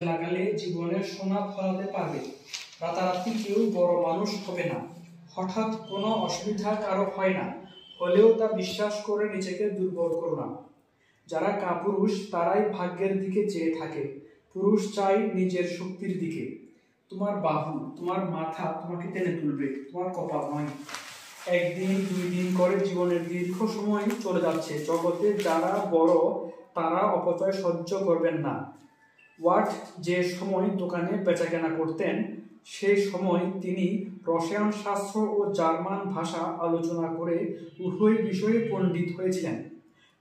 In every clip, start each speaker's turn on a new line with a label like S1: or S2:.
S1: লাগালে জীবনের সোনা ফলাতে পারবে। রাতারাতি কেউ বড় মানুষ হবে না, হঠাৎ কোনো অসুবিধা কারো হয় না, হলেও তা বিশ্বাস করে নিজেকে দুর্বল করো না। যারা কাপুরুষ তারাই ভাগ্যের দিকে চেয়ে থাকে, পুরুষ চাই নিজের শক্তির দিকে। তোমার বাহু, তোমার মাথা তোমাকে টেনে তুলবে, তোমার কপাল নয়। একদিন দুই দিন করে জীবনের দীর্ঘ সময় চলে যাচ্ছে, জগতে যারা বড় তারা অপচয় সহ্য করবেন না। ওয়াট যে সময় দোকানে বেচাকেনা করতেন, সেই সময় তিনি রসায়ন শাস্ত্র ও জার্মান ভাষা আলোচনা করে উভয় বিষয়ে পণ্ডিত হয়েছিলেন।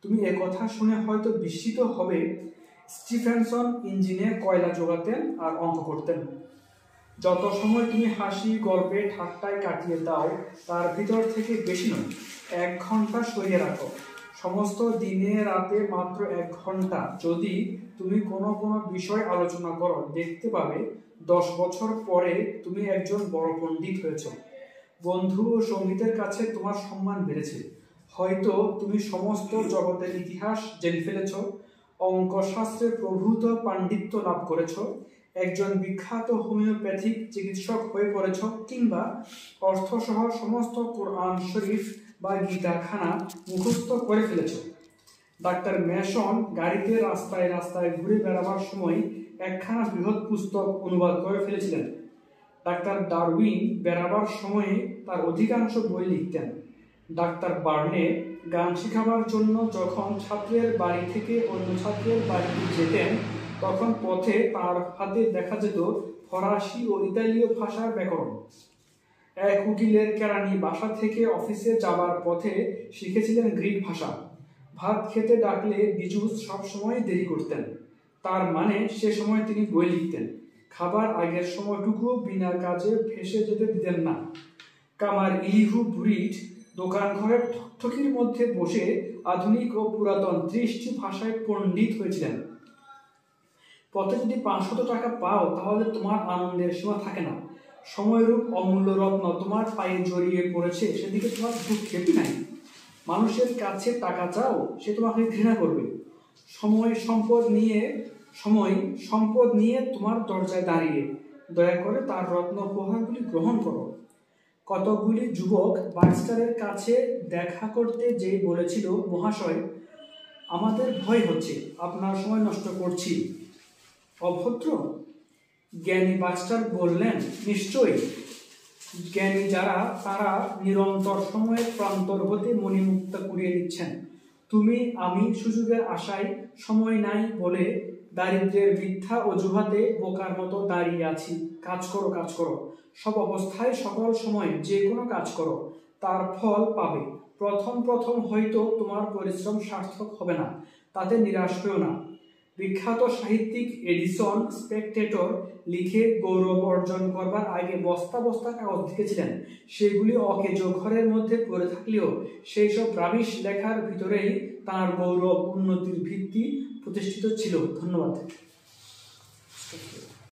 S1: তুমি একথা শুনে হয়তো বিস্মিত হবে, স্টিফেনসন ইঞ্জিনে কয়লা জোগাতেন আর অঙ্ক করতেন। যত সময় তুমি হাসি গল্পে ঠাট্টায় কাটিয়ে দাও, তার ভিতর থেকে বেশি নয় 1 ঘন্টা সরিয়ে রাখো। সমস্ত দিনে রাতে মাত্র 1 ঘন্টা যদি তুমি কোনো বিষয় আলোচনা করো, দেখতে পাবে 10 বছর পরে তুমি একজন বড় পণ্ডিত হয়েছ। বন্ধু ও সঙ্গীতের কাছে তোমার সম্মান বেড়েছে। হয়তো তুমি সমস্ত জগতের ইতিহাস জেনে ফেলেছ, অঙ্কশাস্ত্রে প্রভূত পাণ্ডিত্য লাভ করেছ, একজন বিখ্যাত হোমিওপ্যাথিক চিকিৎসক হয়ে পড়েছ, কিংবা অর্থসহ সমস্ত কোরআন শরীফ বা গীতাখানা মুখস্থ করে ফেলেছ। ডাক্তার মেসন গাড়িতে রাস্তায় রাস্তায় ঘুরে বেড়াবার সময় একখানা বৃহৎ পুস্তক অনুবাদ করে ফেলেছিলেন। ডাক্তার ডারউইন বেড়াবার সময়ে তার অধিকাংশ বই লিখতেন। ডাক্তার বার্নে গান শেখাবার জন্য যখন ছাত্রের বাড়ি থেকে অন্য ছাত্রের বাড়িতে যেতেন, তখন পথে তার হাতে দেখা যেত ফরাসি ও ইতালীয় ভাষার ব্যাকরণ। এক উকিলের কেরানি বাসা থেকে অফিসে যাবার পথে শিখেছিলেন গ্রিক ভাষা। ভাত খেতে ডাকলে বিজুস সবসময় দেরি করতেন, তার মানে সে সময় তিনি বই লিখতেন। খাবার আগের সময়টুকু বিনা কাজে ফেসে যেতে দিতেন না। কামার ইলিহু বুরিট দোকান ঘরের ঠকঠকির মধ্যে বসে আধুনিক ও পুরাতন 30টি ভাষায় পণ্ডিত হয়েছিলেন। পথে যদি 500 টাকা পাও, তাহলে তোমার আনন্দের সীমা থাকে না। সময়রূপ অমূল্য রত্ন তোমার পায়ে জড়িয়ে পড়েছে, সেদিকে তোমার ভ্রুক্ষেপই নাই। মানুষের কাছে টাকা চাও, সে তোমাকে ঘৃণা করবে। সময় সম্পদ নিয়ে তোমার দরজায় দাঁড়িয়ে, দয়া করে তার রত্ন উপহারগুলি গ্রহণ করো। কতকগুলি যুবক বাক্সটারের কাছে দেখা করতে যেই বলেছিল, মহাশয়, আমাদের ভয় হচ্ছে, আপনার সময় নষ্ট করছি। অভদ্র? জ্ঞানী বাক্সটার বললেন, নিশ্চয়ই। জ্ঞানী যারা, তারা নিরন্তর সময়ের প্রান্তর হতে মণিমুক্তা কুড়িয়ে নিচ্ছেন। তুমি আমি সুযোগের আশায় সময় নাই বলে দারিদ্র্যের মিথ্যা অজুহাতে বোকার মতো দাঁড়িয়ে আছি। কাজ করো, কাজ করো, সব অবস্থায় সকল সময় যে কোনো কাজ করো, তার ফল পাবে। প্রথম হয়তো তোমার পরিশ্রম সার্থক হবে না, তাতে নিরাশ হও না। বিখ্যাত সাহিত্যিক এডিসন স্পেকটেটর লিখে গৌরব অর্জন করবার আগে বস্তা বস্তা কাগজ লিখেছিলেন। সেগুলি অকেজো ঘরের মধ্যে পড়ে থাকলেও সেই সব রাবিশ লেখার ভিতরেই তার গৌরব উন্নতির ভিত্তি প্রতিষ্ঠিত ছিল। ধন্যবাদ।